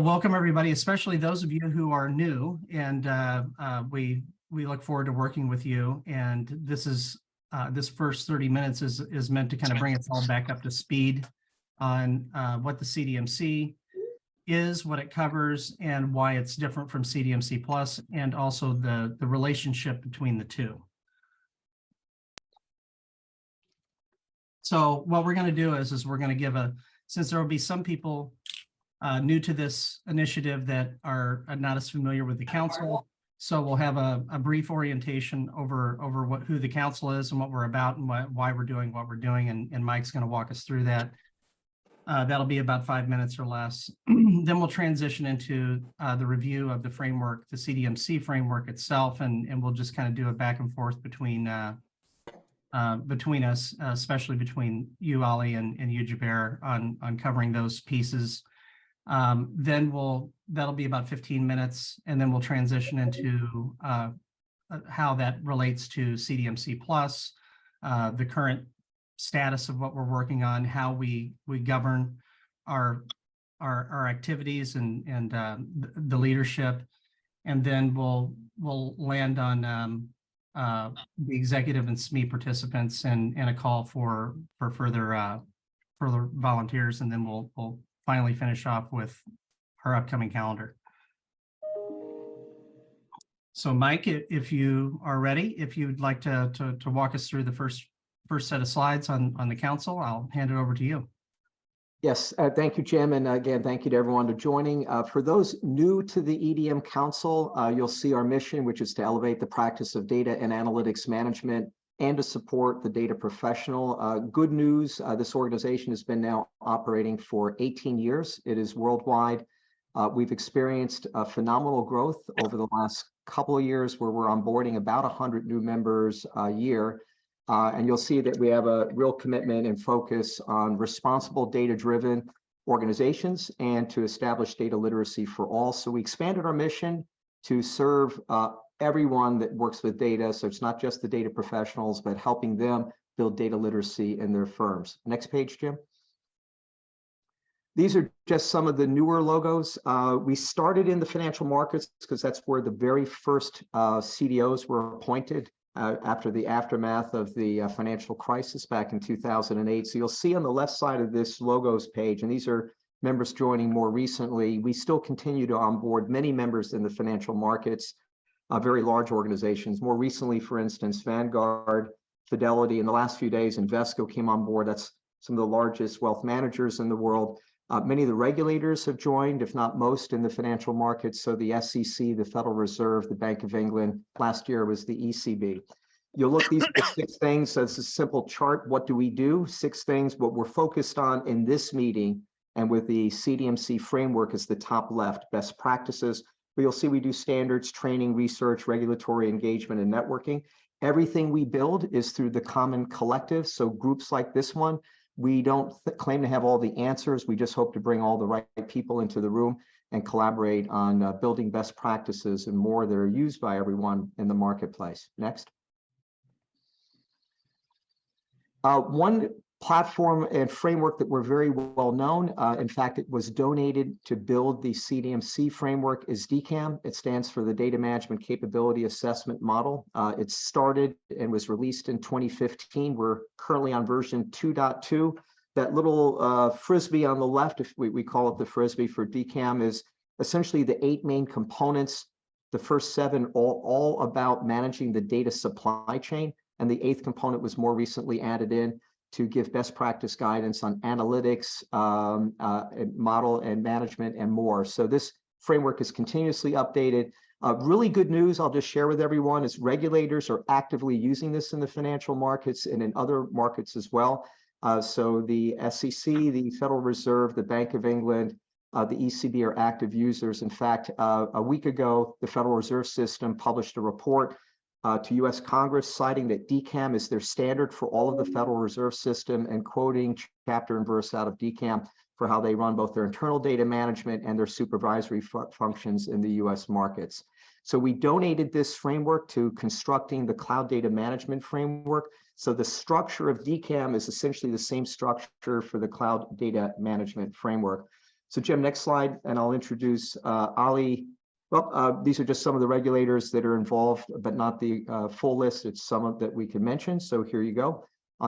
Welcome everybody, especially those of you who are new, and we look forward to working with you. And this first 30 minutes is meant to kind of bring us all back up to speed on what the CDMC is, what it covers, and why it's different from CDMC Plus, and also the relationship between the two. So what we're going to do is we're going to give since there will be some people new to this initiative that are not as familiar with the council. So we'll have a brief orientation over who the council is and what we're about and why we're doing what we're doing. And Mike's going to walk us through that. That'll be about 5 minutes or less. Then we'll transition into the review of the framework, the CDMC framework itself, and we'll just kind of do a back and forth between us, especially between you, Ali, and you, Jaber, on covering those pieces. Then that'll be about 15 minutes, and then we'll transition into how that relates to CDMC Plus, the current status of what we're working on, how we govern our activities and the leadership, and then we'll land on the executive and SME participants and a call for further volunteers, and then we'll finally finish off with our upcoming calendar. So Mike, if you are ready, if you'd like to walk us through the first set of slides on the council, I'll hand it over to you. Yes, thank you, Jim. And again, thank you to everyone for joining. For those new to the EDM Council, you'll see our mission, which is to elevate the practice of data and analytics management and to support the data professional. Good news, this organization has been now operating for 18 years. It is worldwide. We've experienced phenomenal growth over the last couple of years, where we're onboarding about 100 new members a year. And you'll see that we have a real commitment and focus on responsible data-driven organizations and to establish data literacy for all. So we expanded our mission to serve everyone that works with data. So it's not just the data professionals, but helping them build data literacy in their firms. Next page, Jim. These are just some of the newer logos. We started in the financial markets because that's where the very first CDOs were appointed after the aftermath of the financial crisis back in 2008. So you'll see on the left side of this logos page, and these are members joining more recently, we still continue to onboard many members in the financial markets, very large organizations. More recently, for instance, Vanguard, Fidelity, in the last few days, Invesco came on board. That's some of the largest wealth managers in the world. Many of the regulators have joined, if not most, in the financial markets. So the SEC, the Federal Reserve, the Bank of England. Last year was the ECB. You'll look, these are 6 things. So it's a simple chart. What do we do? 6 things. What we're focused on in this meeting and with the CDMC framework is the top left, best practices. But you'll see we do standards, training, research, regulatory engagement, and networking. Everything we build is through the common collective. So groups like this one, we don't claim to have all the answers. We just hope to bring all the right people into the room and collaborate on building best practices and more that are used by everyone in the marketplace. Next. One platform and framework that we're very well known, in fact, it was donated to build the CDMC framework, is DCAM. It stands for the Data Management Capability Assessment Model. It started and was released in 2015. We're currently on version 2.2. That little frisbee on the left, if we call it the frisbee for DCAM, is essentially the 8 main components. The first 7 all about managing the data supply chain, and the 8th component was more recently added in to give best practice guidance on analytics, model and management, and more. So this framework is continuously updated. Really good news I'll just share with everyone is regulators are actively using this in the financial markets and in other markets as well. So the SEC, the Federal Reserve, the Bank of England, the ECB are active users. In fact, a week ago, the Federal Reserve System published a report to US Congress, citing that DCAM is their standard for all of the Federal Reserve System, and quoting chapter and verse out of DCAM for how they run both their internal data management and their supervisory functions in the US markets. So we donated this framework to constructing the cloud data management framework. So the structure of DCAM is essentially the same structure for the cloud data management framework. So Jim, next slide, and I'll introduce Ali. Well, these are just some of the regulators that are involved, but not the full list. It's some of that we can mention. So here you go.